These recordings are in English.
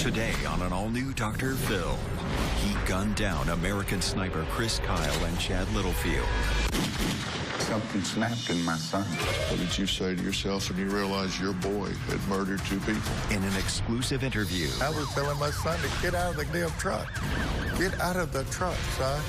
Today on an all-new Dr. Phil, he gunned down American sniper Chris Kyle and Chad Littlefield. Something snapped in my son. What did you say to yourself when you realized your boy had murdered 2 people? In an exclusive interview, I was telling my son to get out of the damn truck. Get out of the truck, son.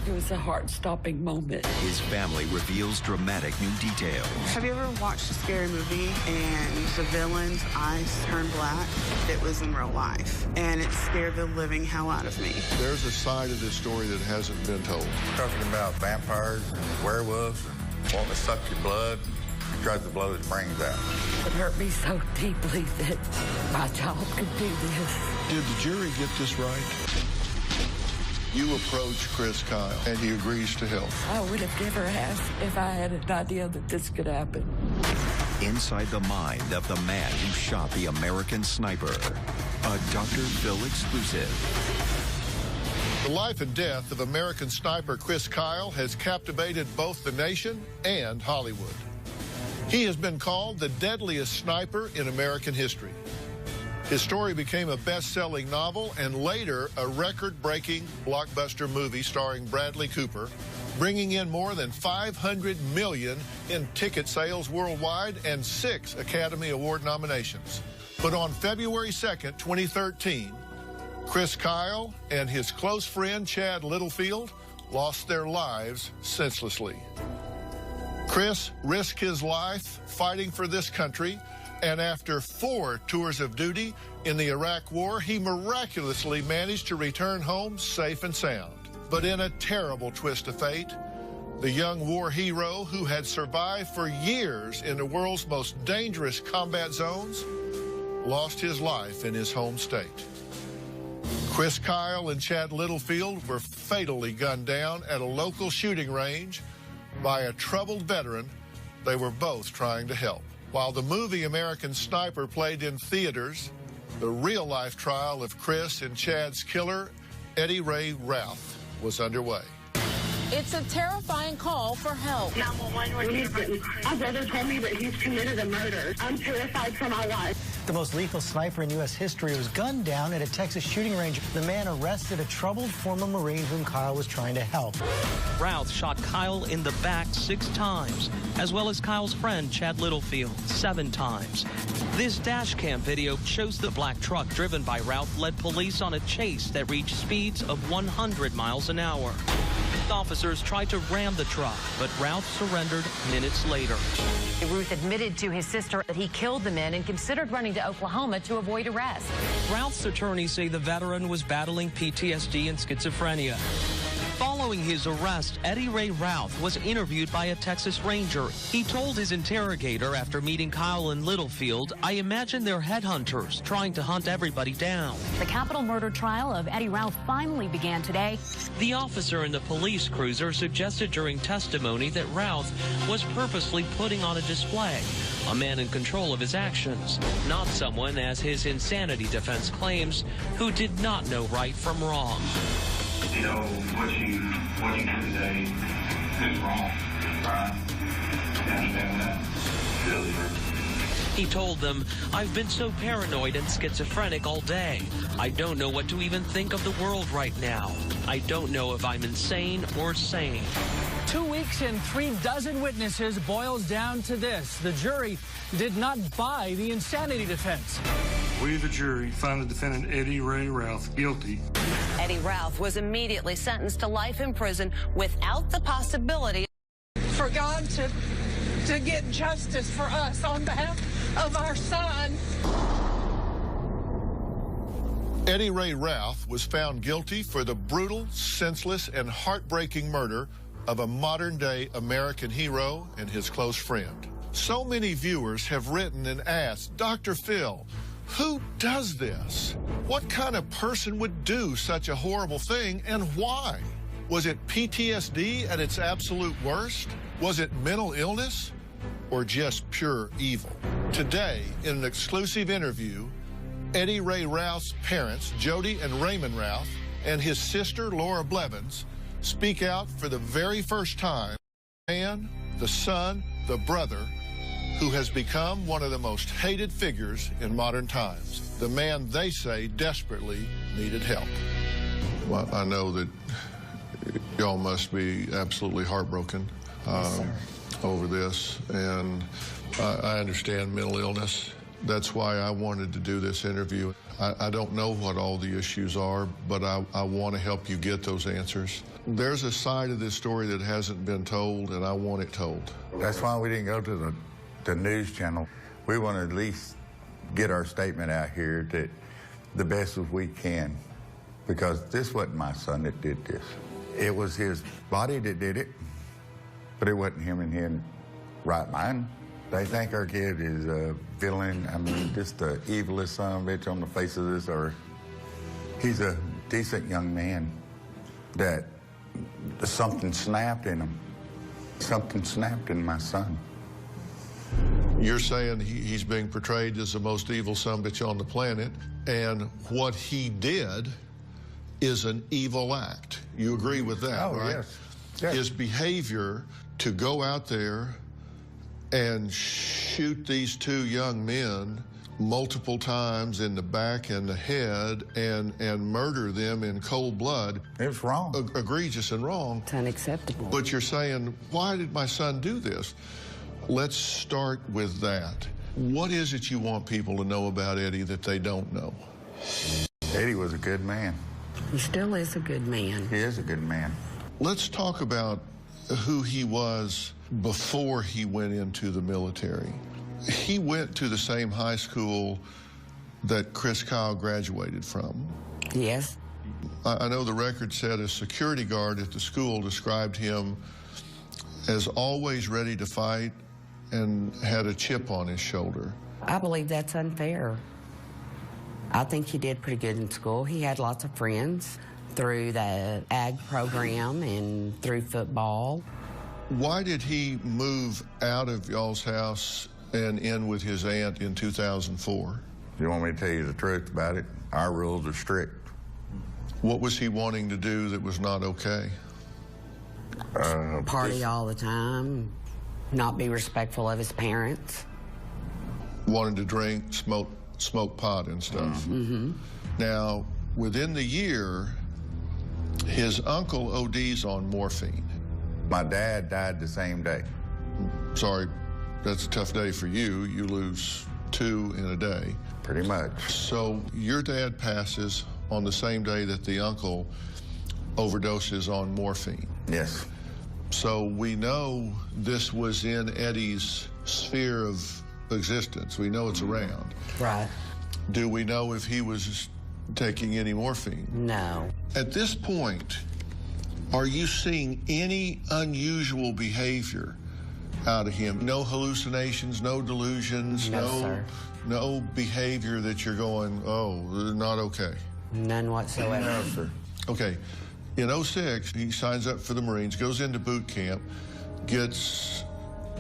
It was a heart-stopping moment. his family reveals dramatic new details. Have you ever watched a scary movie and the villain's eyes turn black? It was in real life, and it scared the living hell out of me. There's a side of this story that hasn't been told. Talking about vampires and werewolves and wanting to suck your blood. He tried to blow his brains out. It hurt me so deeply that my child could do this. Did the jury get this right? You approach Chris Kyle, and he agrees to help. I would have never asked if I had an idea that this could happen. Inside the mind of the man who shot the American sniper. A Dr. Phil exclusive. The life and death of American sniper Chris Kyle has captivated both the nation and Hollywood. He has been called the deadliest sniper in American history. His story became a best-selling novel and later a record-breaking blockbuster movie starring Bradley Cooper, bringing in more than $500 million in ticket sales worldwide and 6 Academy Award nominations. But on February 2nd, 2013, Chris Kyle and his close friend Chad Littlefield lost their lives senselessly. Chris risked his life fighting for this country, and after 4 tours of duty in the Iraq War, he miraculously managed to return home safe and sound. But in a terrible twist of fate, the young war hero who had survived for years in the world's most dangerous combat zones lost his life in his home state. Chris Kyle and Chad Littlefield were fatally gunned down at a local shooting range by a troubled veteran they were both trying to help. While the movie American Sniper played in theaters, the real-life trial of Chris and Chad's killer, Eddie Ray Routh, was underway. It's a terrifying call for help. 911. My brother told me that he's committed a murder. I'm terrified for my life. The most lethal sniper in U.S. history was gunned down at a Texas shooting range. The man arrested a troubled former Marine whom Kyle was trying to help. Routh shot Kyle in the back 6 times, as well as Kyle's friend Chad Littlefield 7 times. This dash cam video shows the black truck driven by Routh led police on a chase that reached speeds of 100 miles an hour. Officers tried to ram the truck, but Routh surrendered minutes later. Ruth admitted to his sister that he killed the men and considered running to Oklahoma to avoid arrest. Routh's attorneys say the veteran was battling PTSD and schizophrenia. Following his arrest, Eddie Ray Routh was interviewed by a Texas Ranger. He told his interrogator after meeting Kyle and Littlefield, "I imagine they're headhunters trying to hunt everybody down." The capital murder trial of Eddie Routh finally began today. The officer in the police cruiser suggested during testimony that Routh was purposely putting on a display, a man in control of his actions, not someone, as his insanity defense claims, who did not know right from wrong. You know, what you do today is wrong, right? You understand that? Really hurts. He told them, "I've been so paranoid and schizophrenic all day. I don't know what to even think of the world right now. I don't know if I'm insane or sane." 2 weeks and 36 witnesses boils down to this. The jury did not buy the insanity defense. We, the jury, find the defendant Eddie Ray Routh guilty. Eddie Routh was immediately sentenced to life in prison without the possibility For God to get justice for us on behalf of our son. Eddie Ray Routh was found guilty for the brutal, senseless, and heartbreaking murder of a modern-day American hero and his close friend. So many viewers have written and asked, "Dr. Phil, who does this? What kind of person would do such a horrible thing, and why? Was it PTSD at its absolute worst? Was it mental illness? Or just pure evil?" Today, in an exclusive interview, Eddie Ray Routh's parents, Jody and Raymond Routh, and his sister, Laura Blevins, speak out for the very first time. The man, the son, the brother who has become one of the most hated figures in modern times. The man they say desperately needed help. Well, I know that y'all must be absolutely heartbroken over this, and I understand mental illness. That's why I wanted to do this interview. I don't know what all the issues are, but I want to help you get those answers. There's a side of this story that hasn't been told, and I want it told. That's why we didn't go to the news channel. We want to at least get our statement out here that the best as we can, because this wasn't my son that did this. It was his body that did it, but it wasn't him in his right mind. They think our kid is a villain. I mean, just the evilest son of a bitch on the face of this earth. He's a decent young man that something snapped in him. Something snapped in my son. You're saying he's being portrayed as the most evil son of a bitch on the planet, and what he did is an evil act. You agree with that, right? Yes. His behavior to go out there and shoot these two young men multiple times in the back and the head and murder them in cold blood. It was wrong. Egregious and wrong. It's unacceptable. But you're saying, why did my son do this? Let's start with that. What is it you want people to know about Eddie that they don't know? Eddie was a good man. He still is a good man. He is a good man. Let's talk about who he was before he went into the military. He went to the same high school that Chris Kyle graduated from. Yes. I know the record said a security guard at the school described him as always ready to fight and had a chip on his shoulder. I believe that's unfair. I think he did pretty good in school. He had lots of friends through the ag program and through football. Why did he move out of y'all's house and in with his aunt in 2004? You want me to tell you the truth about it? Our rules are strict. What was he wanting to do that was not okay? Party all the time, not be respectful of his parents. Wanted to drink, smoke pot and stuff. Mm-hmm. Now, within the year, his uncle ODs on morphine. My dad died the same day. Sorry, that's a tough day for you. You lose 2 in a day. Pretty much. So your dad passes on the same day that the uncle overdoses on morphine. Yes. So we know this was in Eddie's sphere of existence. We know it's around. Right. Do we know if he was taking any morphine? No. At this point, are you seeing any unusual behavior out of him? No hallucinations, no delusions, no behavior that you're going, oh, not okay? None whatsoever. No, sir. Okay. In 06, he signs up for the Marines, goes into boot camp, gets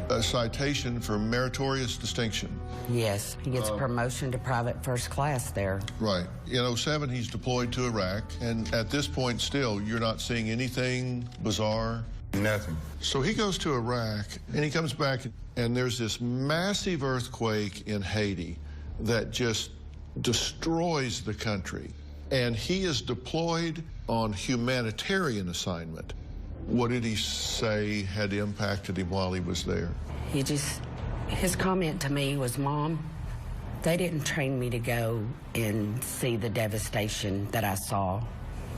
a citation for meritorious distinction. Yes, he gets promotion to private first class there. Right. In 07, he's deployed to Iraq, and at this point still, you're not seeing anything bizarre? Nothing. So he goes to Iraq, and he comes back, and there's this massive earthquake in Haiti that just destroys the country. And he is deployed on humanitarian assignment. What did he say had impacted him while he was there? His comment to me was, Mom, they didn't train me to go and see the devastation that I saw.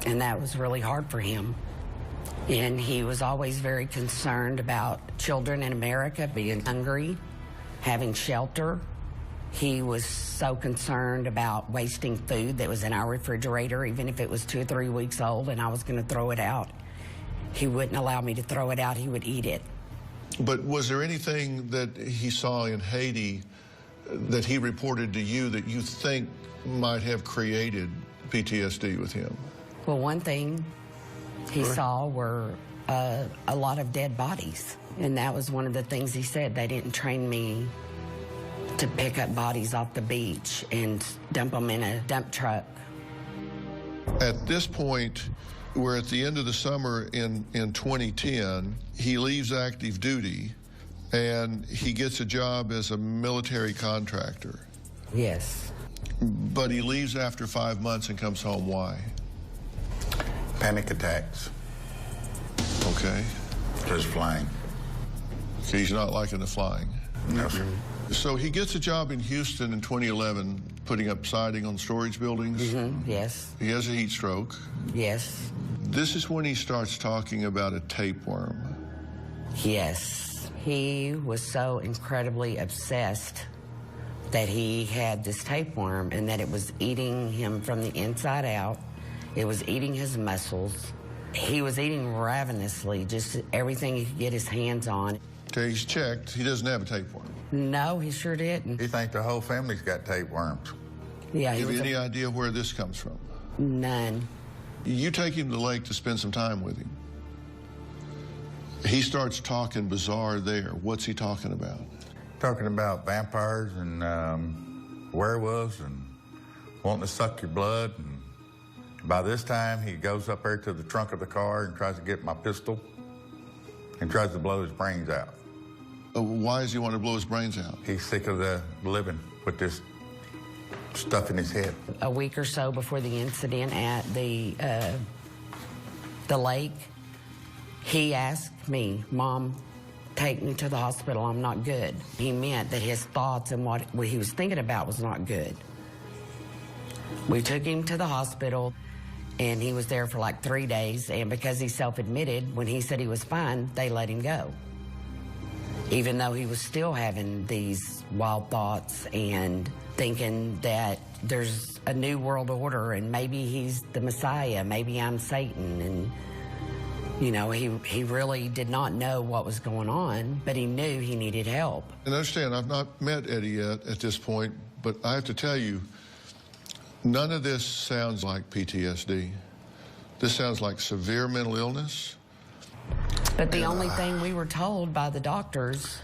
And that was really hard for him. And he was always very concerned about children in America being hungry, having shelter. He was so concerned about wasting food that was in our refrigerator, even if it was 2 or 3 weeks old and I was going to throw it out. He wouldn't allow me to throw it out. He would eat it. But was there anything that he saw in Haiti that he reported to you that you think might have created PTSD with him? Well, one thing he saw were a lot of dead bodies. And that was one of the things he said. They didn't train me to pick up bodies off the beach and dump them in a dump truck. At this point, we're at the end of the summer in 2010. He leaves active duty, And he gets a job as a military contractor. Yes. But he leaves after 5 months and comes home. Why? Panic attacks. Okay. Just flying. He's not liking the flying. No, sir. So he gets a job in Houston in 2011, putting up siding on storage buildings. Mm-hmm. Yes. He has a heat stroke. Yes. This is when he starts talking about a tapeworm. Yes. He was so incredibly obsessed that he had this tapeworm and that it was eating him from the inside out. It was eating his muscles. He was eating ravenously, just everything he could get his hands on. Okay, he's checked. He doesn't have a tapeworm. No, he sure didn't. You think the whole family's got tapeworms? Yeah, Have you any idea where this comes from? None. You take him to the lake to spend some time with him. He starts talking bizarre there. What's he talking about? Talking about vampires and werewolves and wanting to suck your blood. And by this time, he goes up there to the trunk of the car and tries to get my pistol and tries to blow his brains out. Why does he want to blow his brains out? He's sick of the living with this stuff in his head. A week or so before the incident at the lake, he asked me, Mom, take me to the hospital, I'm not good. He meant that his thoughts and what he was thinking about was not good. We took him to the hospital, and he was there for like 3 days, and because he self-admitted, when he said he was fine, they let him go. Even though he was still having these wild thoughts and thinking that there's a new world order and maybe he's the Messiah, maybe I'm Satan, and you know, he really did not know what was going on, but he knew he needed help. And understand, I've not met Eddie yet at this point, but I have to tell you, none of this sounds like PTSD. This sounds like severe mental illness. But the only thing we were told by the doctors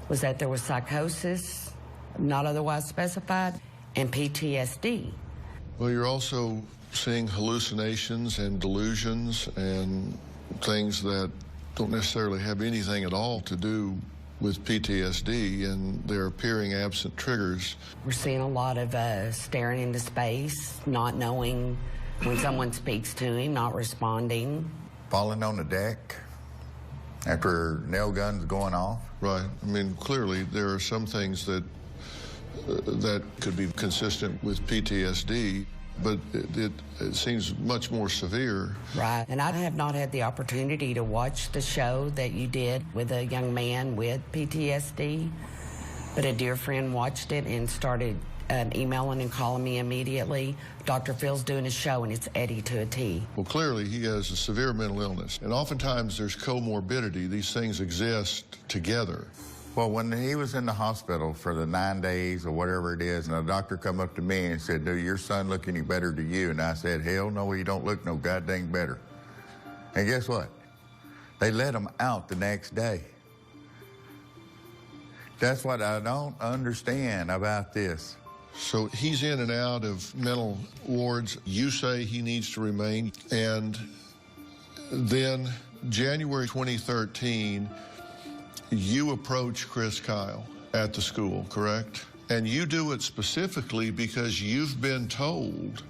was that there was psychosis, not otherwise specified, and PTSD. Well, you're also seeing hallucinations and delusions and things that don't necessarily have anything at all to do with PTSD, and they're appearing absent triggers. We're seeing a lot of staring into space, not knowing when someone speaks to him, not responding. Falling on the deck after nail guns going off. Right. I mean, clearly there are some things that could be consistent with PTSD, but it seems much more severe. Right. And I have not had the opportunity to watch the show that you did with a young man with PTSD, but a dear friend watched it and started emailing and calling me immediately. Dr. Phil's doing a show, and it's Eddie to a T. Well, clearly he has a severe mental illness, and oftentimes there's comorbidity. These things exist together. Well, when he was in the hospital for the 9 days or whatever it is, and a doctor come up to me and said, "Do your son look any better to you?" And I said, "Hell no, he don't look no goddamn better." And guess what? They let him out the next day. That's what I don't understand about this. So he's in and out of mental wards. You say he needs to remain. And then January 2013, you approach Chris Kyle at the school, correct? And you do it specifically because you've been told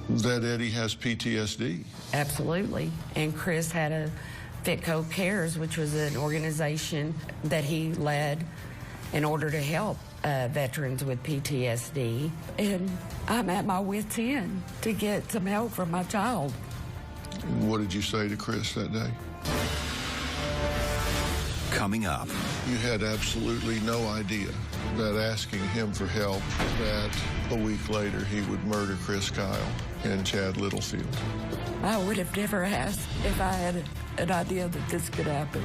that Eddie has PTSD. Absolutely. And Chris had a Fitco Cares, which was an organization that he led in order to help veterans with PTSD. And I'm at my wit's end to get some help for my child. What did you say to Chris that day? Coming up. You had absolutely no idea that asking him for help, that a week later he would murder Chris Kyle and Chad Littlefield. I would have never asked if I had an idea that this could happen.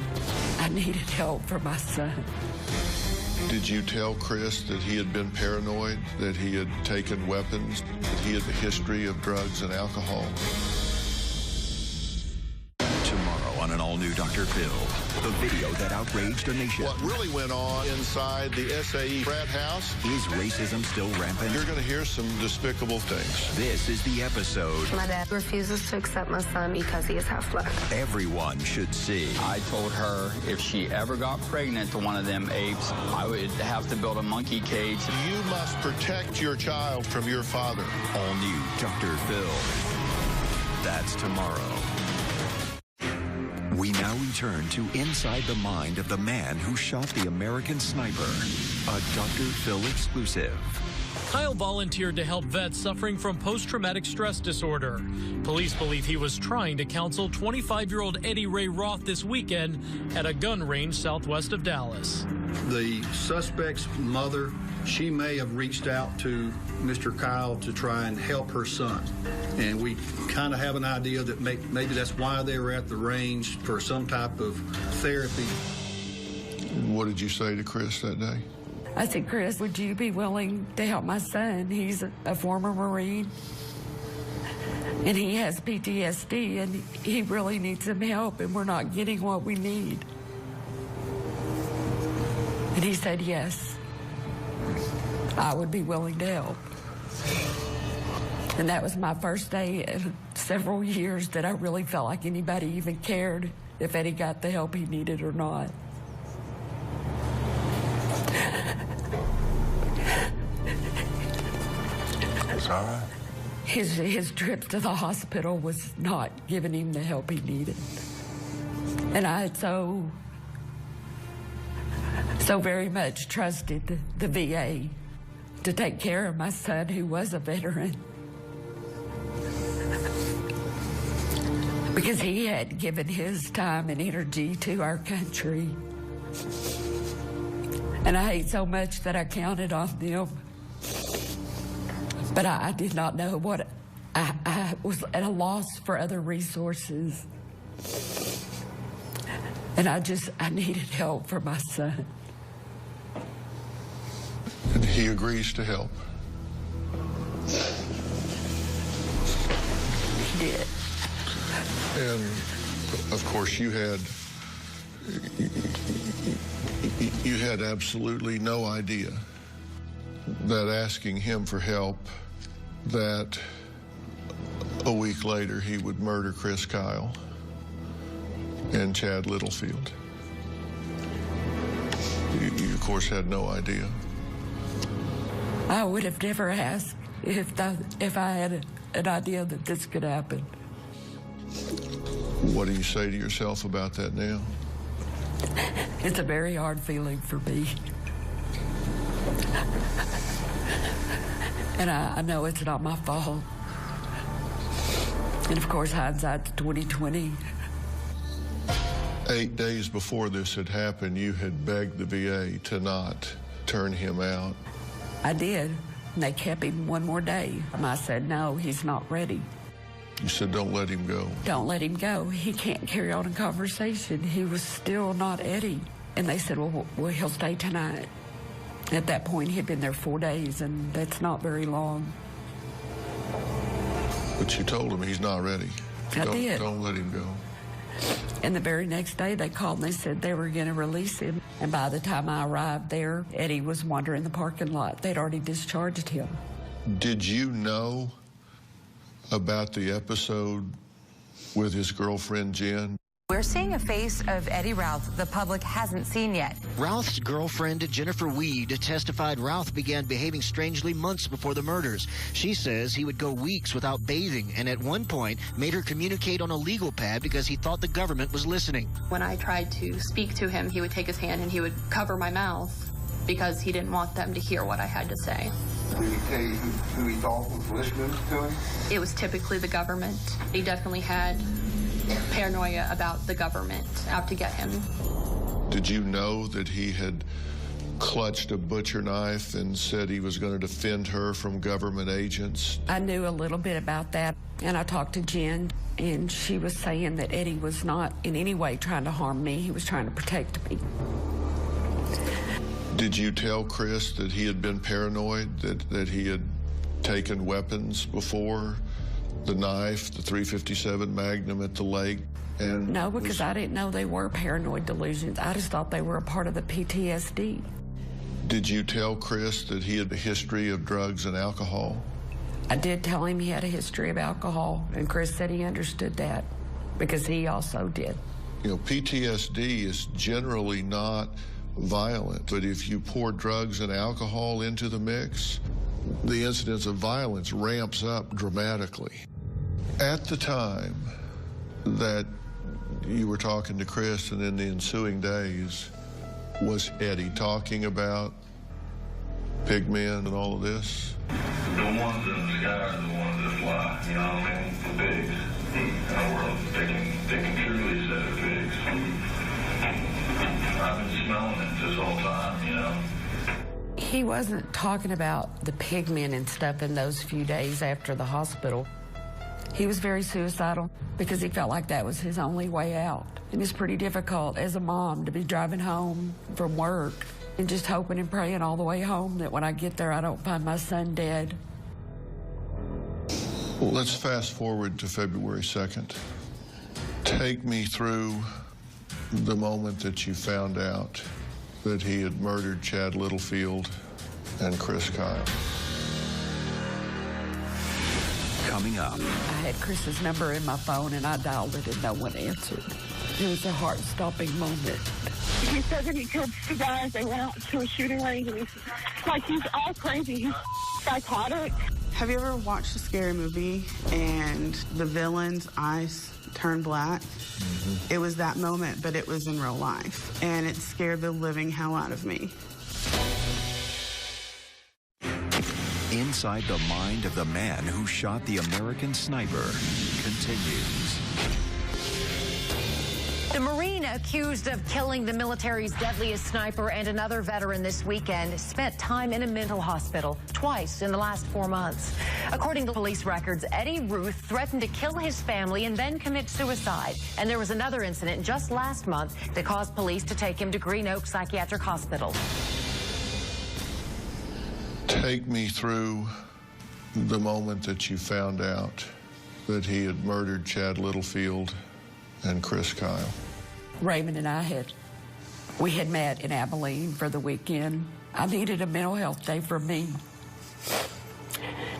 I needed help for my son. Did you tell Chris that he had been paranoid, that he had taken weapons, that he had a history of drugs and alcohol? Tomorrow on an all-new all-new Dr. Phil. The video that outraged a nation. What really went on inside the SAE frat house? Is racism still rampant? You're going to hear some despicable things. This is the episode. My dad refuses to accept my son because he is half black. Everyone should see. I told her if she ever got pregnant to one of them apes, I would have to build a monkey cage. You must protect your child from your father. All new Dr. Phil. That's tomorrow. We now return to inside the mind of the man who shot the American sniper. A Dr. Phil exclusive. Kyle volunteered to help vets suffering from post-traumatic stress disorder. Police believe he was trying to counsel 25-year-old Eddie Ray Roth this weekend at a gun range southwest of Dallas. The suspect's mother, she may have reached out to Mr. Kyle to try and help her son. And we kind of have an idea that maybe that's why they were at the range for some type of therapy. What did you say to Chris that day? I said, Chris, would you be willing to help my son? He's a former Marine, and he has PTSD, and he really needs some help, and we're not getting what we need. And he said, yes, I would be willing to help. And that was my first day in several years that I really felt like anybody even cared if Eddie got the help he needed or not. It's all right. His trip to the hospital was not giving him the help he needed. And I had so very much trusted the VA to take care of my son, who was a veteran, because he had given his time and energy to our country. And I hate so much that I counted on them. But I did not know what, I was at a loss for other resources. And I needed help for my son. And he agrees to help. He did. And of course you had absolutely no idea that asking him for help, that a week later he would murder Chris Kyle and Chad Littlefield. You of course had no idea. I would have never asked if I had an idea that this could happen. What do you say to yourself about that now? It's a very hard feeling for me. And I know it's not my fault. And of course, hindsight's 20/20. 8 days before this had happened, you had begged the VA to not turn him out. I did. And they kept him one more day. And I said, no, he's not ready. You said, don't let him go. Don't let him go. He can't carry on a conversation. He was still not Eddie. And they said, well, he'll stay tonight. At that point, he'd been there 4 days, and that's not very long. But you told him he's not ready. I did. Don't let him go. And the very next day, they called and they said they were going to release him. And by the time I arrived there, Eddie was wandering the parking lot. They'd already discharged him. Did you know about the episode with his girlfriend, Jen? We're seeing a face of Eddie Routh the public hasn't seen yet. Routh's girlfriend, Jennifer Weed, testified Routh began behaving strangely months before the murders. She says he would go weeks without bathing and at one point made her communicate on a legal pad because he thought the government was listening. When I tried to speak to him, he would take his hand and he would cover my mouth because he didn't want them to hear what I had to say. Did he tell you who he thought was listening to him? It was typically the government. He definitely had paranoia about the government out to get him. Did you know that he had clutched a butcher knife and said he was going to defend her from government agents? I knew a little bit about that, and I talked to Jen, and she was saying that Eddie was not in any way trying to harm me. He was trying to protect me. Did you tell Chris that he had been paranoid, that he had taken weapons before the knife, the .357 Magnum at the lake? And no, because I didn't know they were paranoid delusions. I just thought they were a part of the PTSD. Did you tell Chris that he had a history of drugs and alcohol? I did tell him he had a history of alcohol, and Chris said he understood that because he also did. You know, PTSD is generally not violent, but if you pour drugs and alcohol into the mix, the incidence of violence ramps up dramatically. At the time that you were talking to Chris and in the ensuing days, was Eddie talking about pigmen and all of this? The ones in the sky are the ones that fly, you know what I mean? The pigs in the world, they can truly say they're pigs. I've been smelling it this whole time, you know? He wasn't talking about the pigmen and stuff in those few days after the hospital. He was very suicidal because he felt like that was his only way out. And it's pretty difficult as a mom to be driving home from work and just hoping and praying all the way home that when I get there, I don't find my son dead. Well, let's fast forward to February 2nd. Take me through the moment that you found out that he had murdered Chad Littlefield and Chris Kyle. Coming up. I had Chris's number in my phone and I dialed it and no one answered. It was a heart-stopping moment. He said that he killed 2 guys. They went out to a shooting range and he's all crazy. He's psychotic. Have you ever watched a scary movie and the villain's eyes turn black? It was that moment, but it was in real life. And it scared the living hell out of me. Inside the mind of the man who shot the American sniper continues. The Marine accused of killing the military's deadliest sniper and another veteran this weekend spent time in a mental hospital twice in the last 4 months. According to police records, Eddie Ruth threatened to kill his family and then commit suicide. And there was another incident just last month that caused police to take him to Green Oak Psychiatric Hospital. Take me through the moment that you found out that he had murdered Chad Littlefield and Chris Kyle. Raymond and we had met in Abilene for the weekend. I needed a mental health day for me.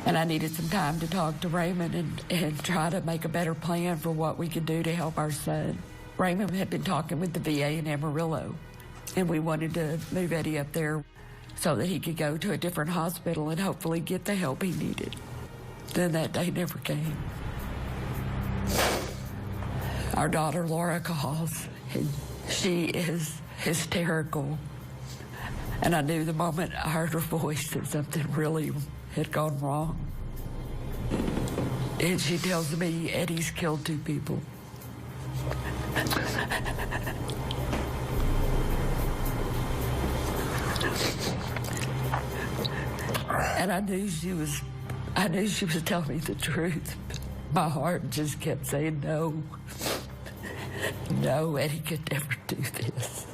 And I needed some time to talk to Raymond and try to make a better plan for what we could do to help our son. Raymond had been talking with the VA in Amarillo, and we wanted to move Eddie up there so that he could go to a different hospital and hopefully get the help he needed. Then that day never came. Our daughter Laura calls, and she is hysterical. And I knew the moment I heard her voice that something really had gone wrong. And she tells me Eddie's killed 2 people. And I knew she was telling me the truth. My heart just kept saying no. No, Eddie could never do this.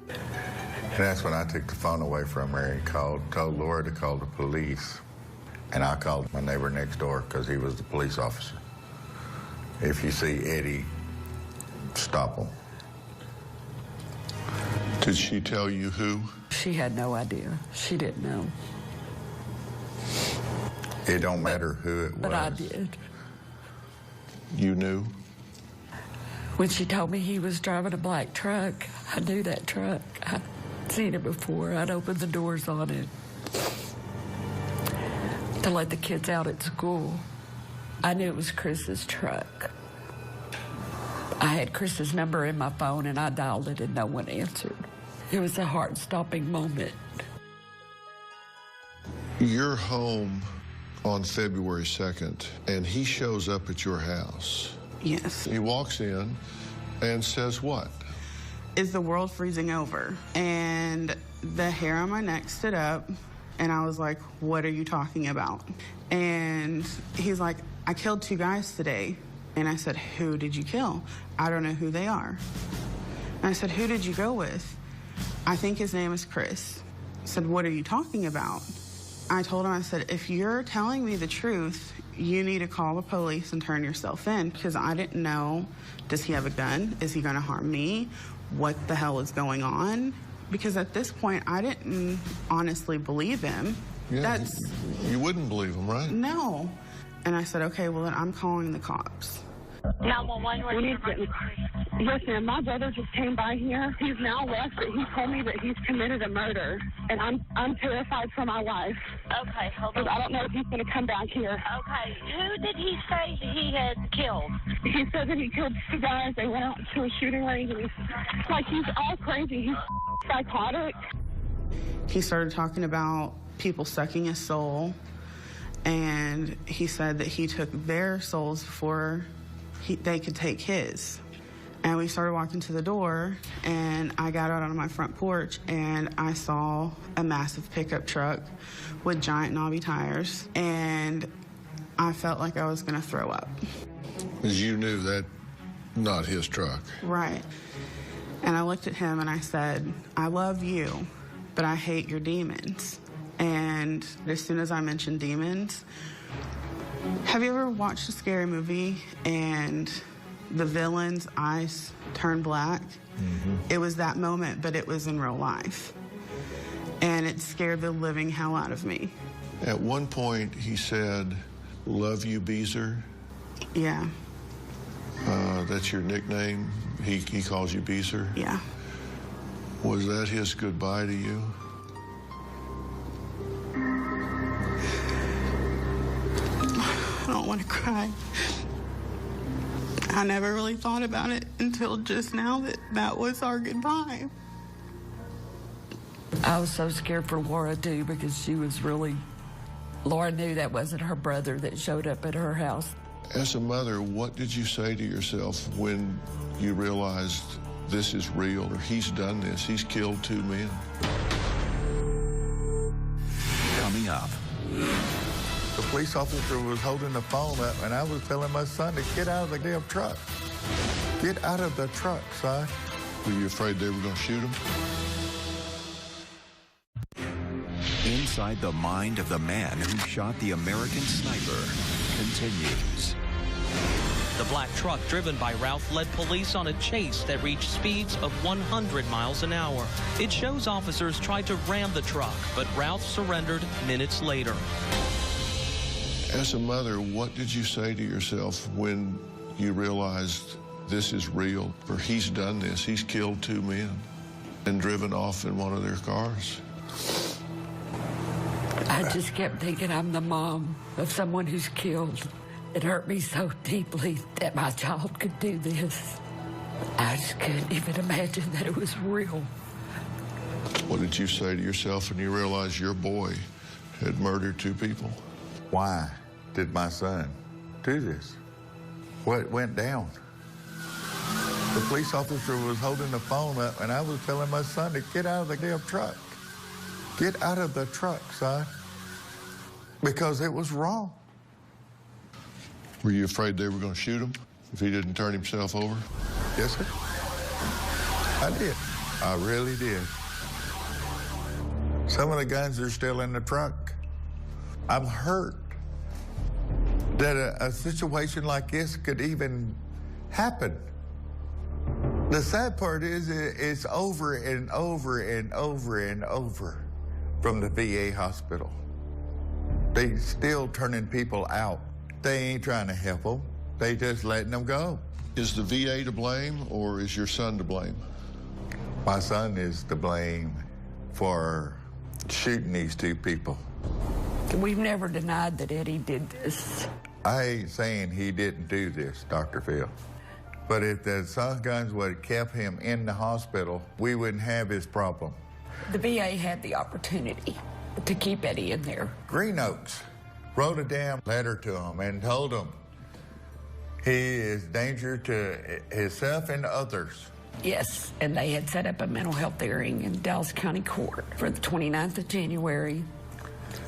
And that's when I took the phone away from her and told Laura to call the police. And I called my neighbor next door because he was the police officer. If you see Eddie, stop him. Did she tell you who? She had no idea. She didn't know. It don't matter who it was. But I did. You knew? When she told me he was driving a black truck, I knew that truck. I'd seen it before. I'd opened the doors on it to let the kids out at school. I knew it was Chris's truck. I had Chris's number in my phone and I dialed it and no one answered. It was a heart-stopping moment. You're home on February 2nd, and he shows up at your house. Yes. He walks in and says what? Is the world freezing over? And the hair on my neck stood up, and I was like, what are you talking about? And he's like, I killed 2 guys today. And I said, who did you kill? I don't know who they are. And I said, who did you go with? I think his name is Chris. I said, what are you talking about? I told him, I said, if you're telling me the truth, you need to call the police and turn yourself in, because I didn't know, does he have a gun? Is he going to harm me? What the hell is going on? Because at this point, I didn't honestly believe him. Yeah, you wouldn't believe him, right? No. And I said, okay, well, then I'm calling the cops. 911, yes, ma'am. My brother just came by here. He's now left, but he told me that he's committed a murder, and I'm terrified for my life. Okay, hold on. I don't know if he's going to come back here. Okay, who did he say he had killed? He said that he killed 2 guys. They went out to a shooting range, and he's all crazy. He's psychotic. He started talking about people sucking his soul, and he said that he took their souls before they could take his. And we started walking to the door, and I got out on my front porch, and I saw a massive pickup truck with giant knobby tires, and I felt like I was going to throw up. Because you knew that not his truck. Right. And I looked at him and I said, I love you, but I hate your demons. And as soon as I mentioned demons, have you ever watched a scary movie and the villain's eyes turn black? Mm-hmm. It was that moment, but it was in real life. And it scared the living hell out of me. At one point, he said, love you, Beezer. Yeah. That's your nickname? He calls you Beezer? Yeah. Was that his goodbye to you? I don't want to cry. I never really thought about it until just now that was our goodbye. I was so scared for Laura, too, because she was really... Laura knew that wasn't her brother that showed up at her house. As a mother, what did you say to yourself when you realized this is real, or he's done this, he's killed 2 men? Coming up. The police officer was holding the phone up, and I was telling my son to get out of the damn truck. Get out of the truck, son. Were you afraid they were going to shoot him? Inside the mind of the man who shot the American sniper continues. The black truck driven by Ralph led police on a chase that reached speeds of 100 miles an hour. It shows officers tried to ram the truck, but Ralph surrendered minutes later. As a mother, what did you say to yourself when you realized this is real, or he's done this, he's killed 2 men and driven off in one of their cars? I just kept thinking I'm the mom of someone who's killed. It hurt me so deeply that my child could do this. I just couldn't even imagine that it was real. What did you say to yourself when you realized your boy had murdered 2 people? Why did my son do this? What went down? The police officer was holding the phone up, and I was telling my son to get out of the damn truck. Get out of the truck, son. Because it was wrong. Were you afraid they were going to shoot him if he didn't turn himself over? Yes, sir. I did. I really did. Some of the guns are still in the truck. I'm hurt that a situation like this could even happen. The sad part is it's over and over and over and over from the VA hospital. They still turning people out. They ain't trying to help them. They just letting them go. Is the VA to blame, or is your son to blame? My son is to blame for shooting these 2 people. We've never denied that Eddie did this. I ain't saying he didn't do this, Dr. Phil. But if the stun guns would have kept him in the hospital, we wouldn't have his problem. The VA had the opportunity to keep Eddie in there. Green Oaks wrote a damn letter to him and told him he is danger to himself and others. Yes, and they had set up a mental health hearing in Dallas County Court for the 29th of January,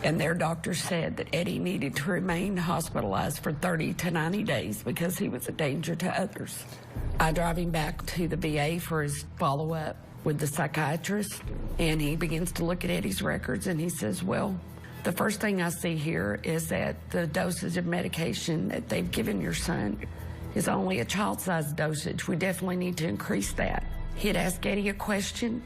and their doctor said that Eddie needed to remain hospitalized for 30 to 90 days because he was a danger to others. I drive him back to the VA for his follow-up with the psychiatrist, and he begins to look at Eddie's records, and he says, well, The first thing I see here is that the dosage of medication that they've given your son is only a child-sized dosage. We definitely need to increase that. He'd ask Eddie a question.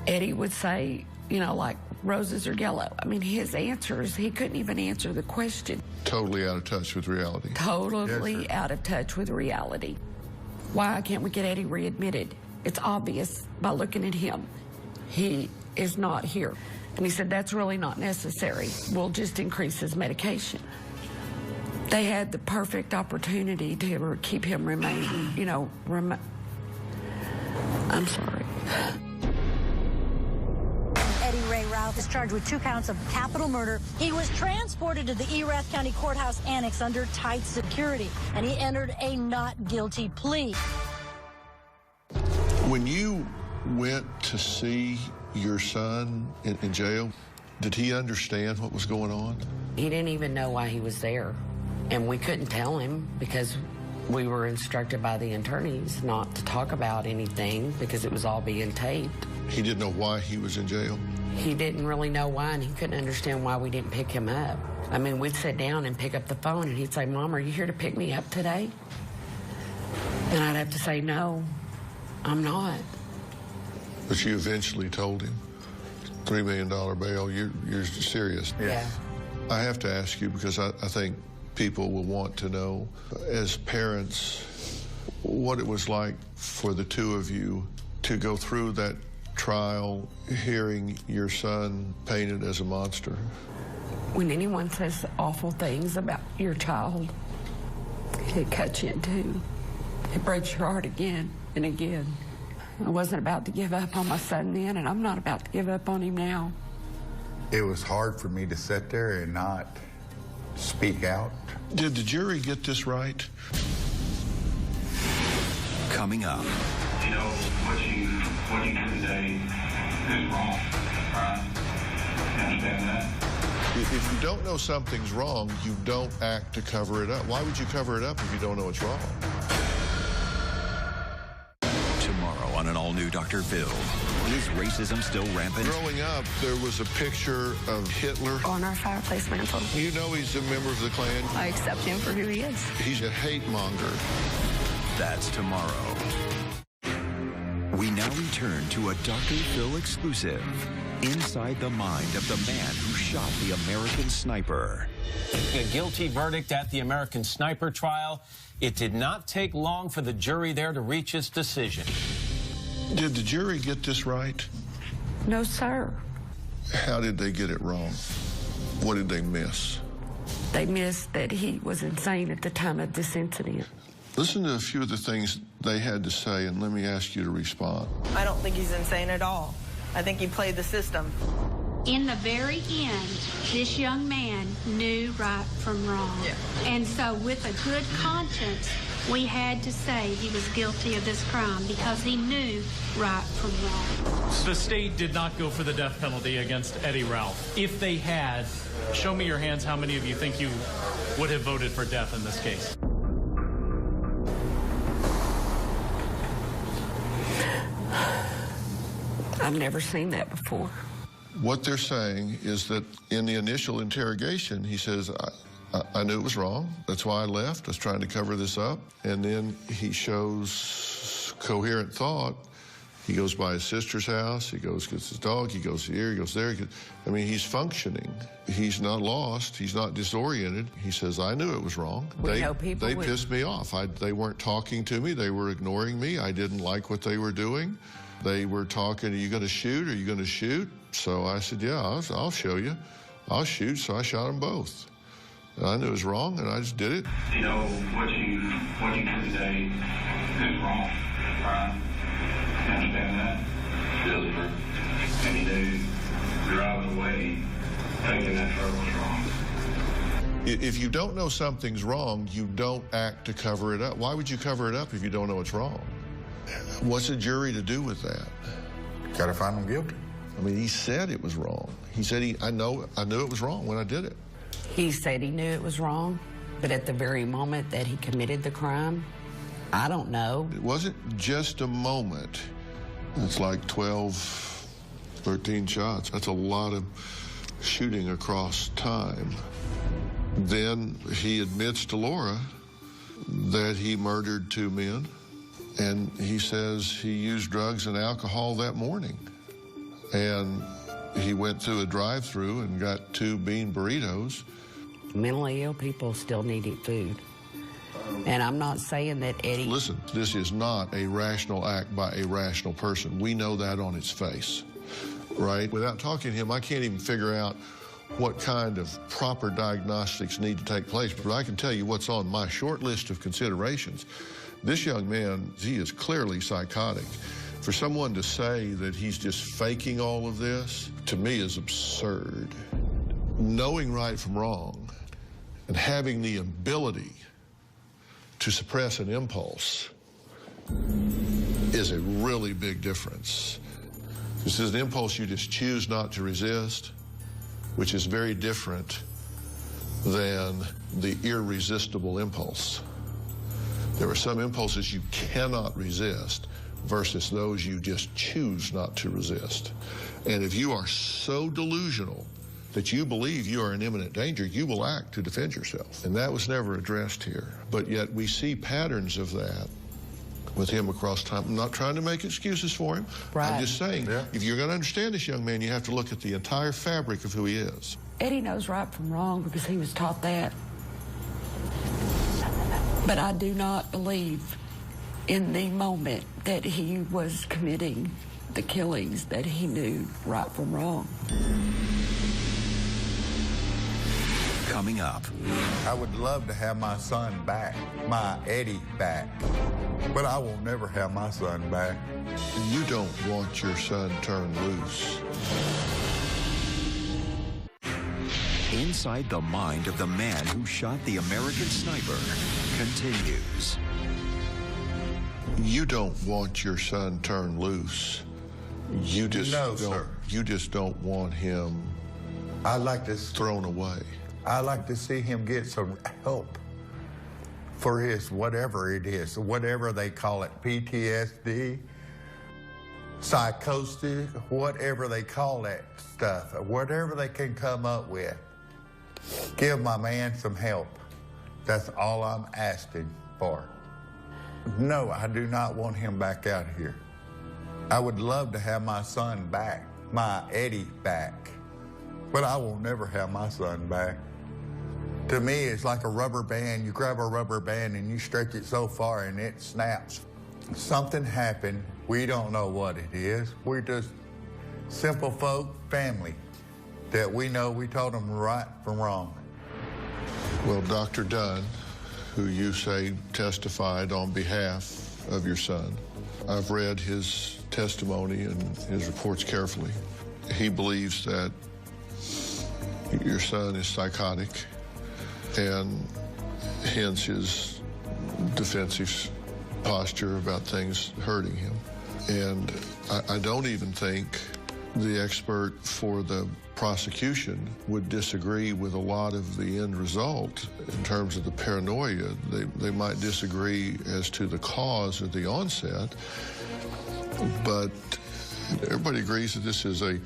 Eddie would say, you know, like, roses are yellow. I mean, his answers, he couldn't even answer the question. Totally out of touch with reality. Totally out of touch with reality. Why can't we get Eddie readmitted? It's obvious by looking at him. He is not here. And he said, that's really not necessary. We'll just increase his medication. They had the perfect opportunity to keep him remaining, you know, I'm sorry. Eddie Ray Routh is charged with 2 counts of capital murder. He was transported to the Erath County Courthouse Annex under tight security, and he entered a not guilty plea. When you went to see your son in jail, did he understand what was going on? He didn't even know why he was there. And we couldn't tell him because we were instructed by the attorneys not to talk about anything because it was all being taped. He didn't know why he was in jail? He didn't really know why, and he couldn't understand why we didn't pick him up. I mean, we'd sit down and pick up the phone, and he'd say, Mom, are you here to pick me up today? And I'd have to say, no, I'm not. But you eventually told him, $3 million bail, you're serious. Yeah. I have to ask you, because I think people will want to know, as parents, what it was like for the two of you to go through that trial, hearing your son painted as a monster. When anyone says awful things about your child, it cuts you in two. It breaks your heart again and again. I wasn't about to give up on my son then, and I'm not about to give up on him now. It was hard for me to sit there and not speak out. Did the jury get this right? Coming up. You know, what you did today is wrong, right? You understand that? If you don't know something's wrong, you don't act to cover it up. Why would you cover it up if you don't know it's wrong? Tomorrow on an all-new Dr. Phil. Is racism still rampant? Growing up, there was a picture of Hitler on our fireplace mantle. You know he's a member of the Klan. I accept him for who he is. He's a hate monger. That's tomorrow. We now return to a Dr. Phil exclusive. Inside the mind of the man who shot the American sniper. A guilty verdict at the American Sniper trial. It did not take long for the jury there to reach its decision. Did the jury get this right? No, sir. How did they get it wrong? What did they miss? They missed that he was insane at the time of this incident. Listen to a few of the things they had to say, and let me ask you to respond. I don't think he's insane at all. I think he played the system. In the very end, this young man knew right from wrong. Yeah. And so with a good conscience, we had to say he was guilty of this crime because he knew right from wrong. The state did not go for the death penalty against Eddie Ralph. If they had, show me your hands. How many of you think you would have voted for death in this case? I've never seen that before. What they're saying is that in the initial interrogation, he says, I knew it was wrong. That's why I left. I was trying to cover this up. And then he shows coherent thought. He goes by his sister's house. He goes, gets his dog. He goes here. He goes there. I mean, he's functioning. He's not lost. He's not disoriented. He says, I knew it was wrong. They pissed me off. They weren't talking to me. They were ignoring me. I didn't like what they were doing. They were talking, are you going to shoot? Are you going to shoot? So I said, yeah, I'll show you. I'll shoot. So I shot them both. And I knew it was wrong, and I just did it. You know, what you did today is wrong, right? You understand that? Really hurt. And you knew you're out of the way, taking that trouble is wrong. If you don't know something's wrong, you don't act to cover it up. Why would you cover it up if you don't know it's wrong? What's a jury to do with that? Got to find him guilty. I mean, he said it was wrong. He said, I knew it was wrong when I did it. He said he knew it was wrong, but at the very moment that he committed the crime, I don't know. It wasn't just a moment. It's like 12, 13 shots. That's a lot of shooting across time. Then he admits to Laura that he murdered 2 men, and he says he used drugs and alcohol that morning. And he went through a drive-thru and got 2 bean burritos. Mentally ill people still need to eat food. And I'm not saying that Eddie... Listen, this is not a rational act by a rational person. We know that on its face, right? Without talking to him, I can't even figure out what kind of proper diagnostics need to take place, but I can tell you what's on my short list of considerations. This young man, he is clearly psychotic. For someone to say that he's just faking all of this, to me, is absurd. Knowing right from wrong and having the ability to suppress an impulse is a really big difference. This is an impulse you just choose not to resist, which is very different than the irresistible impulse. There are some impulses you cannot resist versus those you just choose not to resist. And if you are so delusional that you believe you are in imminent danger, you will act to defend yourself. And that was never addressed here. But yet we see patterns of that with him across time. I'm not trying to make excuses for him. Right. I'm just saying, if you're going to understand this young man, you have to look at the entire fabric of who he is. Eddie knows right from wrong because he was taught that. But I do not believe in the moment that he was committing the killings that he knew right from wrong. Coming up. I would love to have my son back, my Eddie back, but I will never have my son back. You don't want your son turned loose. Inside the mind of the man who shot the American sniper continues. You don't want your son turned loose. You just You just don't want him thrown away. I'd like to see him get some help for his whatever it is, whatever they call it, PTSD, psychosis, whatever they call that stuff, whatever they can come up with. Give my man some help. That's all I'm asking for. No, I do not want him back out here. I would love to have my son back, my Eddie back, but I will never have my son back. To me, it's like a rubber band. You grab a rubber band and you stretch it so far and it snaps. Something happened. We don't know what it is. We're just simple folk, family, that we know we told them right from wrong. Well, Dr. Dunn, who you say testified on behalf of your son, I've read his testimony and his reports carefully. He believes that your son is psychotic, and hence his defensive posture about things hurting him. And I don't even think the expert for the prosecution would disagree with a lot of the end result in terms of the paranoia. They might disagree as to the cause of the onset, but everybody agrees that this is a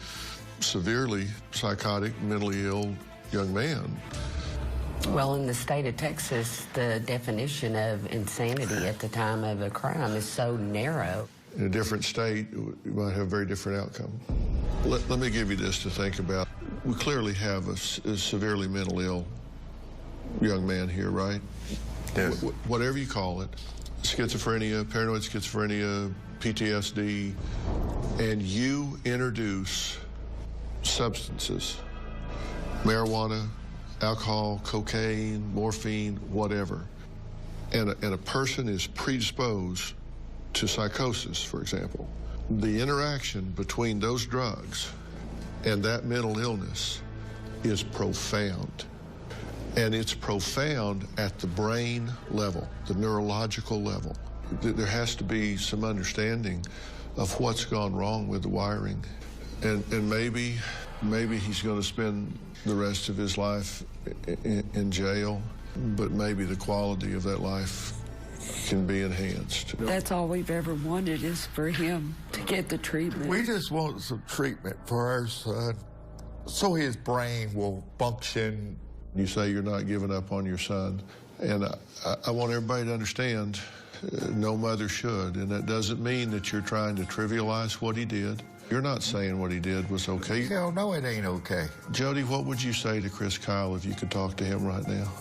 severely psychotic, mentally ill young man. Well, in the state of Texas, the definition of insanity at the time of a crime is so narrow. In a different state, you might have a very different outcome. Let me give you this to think about. We clearly have a severely mentally ill young man here, right? Yes. Whatever you call it, schizophrenia, paranoid schizophrenia, PTSD, and you introduce substances, marijuana, alcohol, cocaine, morphine, whatever, and a person is predisposed to psychosis, for example. The interaction between those drugs and that mental illness is profound. And it's profound at the brain level, the neurological level. There has to be some understanding of what's gone wrong with the wiring. And maybe he's going to spend the rest of his life in jail, but maybe the quality of that life can be enhanced. That's all we've ever wanted, is for him to get the treatment. We just want some treatment for our son so his brain will function. You say you're not giving up on your son, and I want everybody to understand no mother should, and that doesn't mean that you're trying to trivialize what he did. You're not saying what he did was okay. Hell no, it ain't okay. Jody, what would you say to Chris Kyle if you could talk to him right now?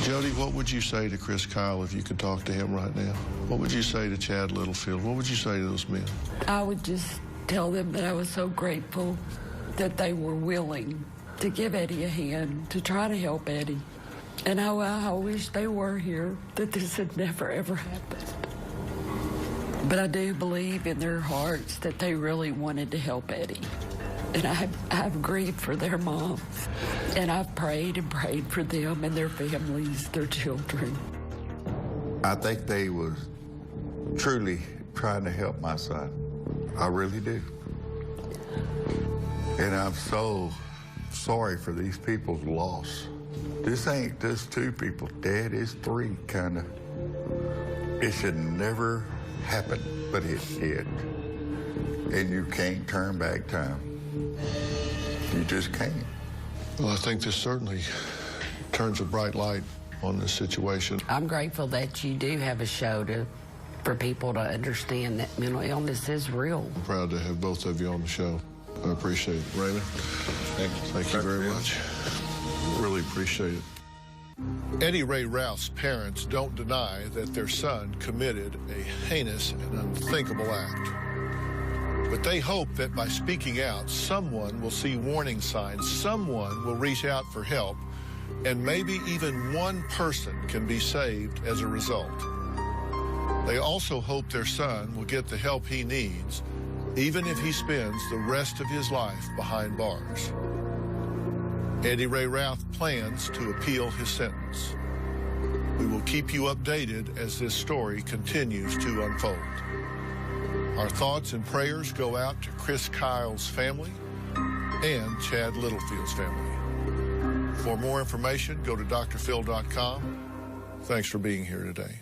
Jody, what would you say to Chris Kyle if you could talk to him right now? What would you say to Chad Littlefield? What would you say to those men? I would just tell them that I was so grateful that they were willing to give Eddie a hand, to try to help Eddie. And I wish they were here, that this had never, ever happened. But I do believe in their hearts that they really wanted to help Eddie. And I've grieved for their mom. And I've prayed and prayed for them and their families, their children. I think they was truly trying to help my son. I really do. And I'm so sorry for these people's loss. This ain't just two people dead, it's three, kind of. It should never happen, but it did. And you can't turn back time. You just can't. Well, I think this certainly turns a bright light on this situation. I'm grateful that you do have a show for people to understand that mental illness is real. I'm proud to have both of you on the show. I appreciate it. Raymond, thank you very much. Really appreciate it. Eddie Ray Routh's parents don't deny that their son committed a heinous and unthinkable act. But they hope that by speaking out, someone will see warning signs, someone will reach out for help, and maybe even one person can be saved as a result. They also hope their son will get the help he needs, even if he spends the rest of his life behind bars. Eddie Ray Routh plans to appeal his sentence. We will keep you updated as this story continues to unfold. Our thoughts and prayers go out to Chris Kyle's family and Chad Littlefield's family. For more information, go to drphil.com. Thanks for being here today.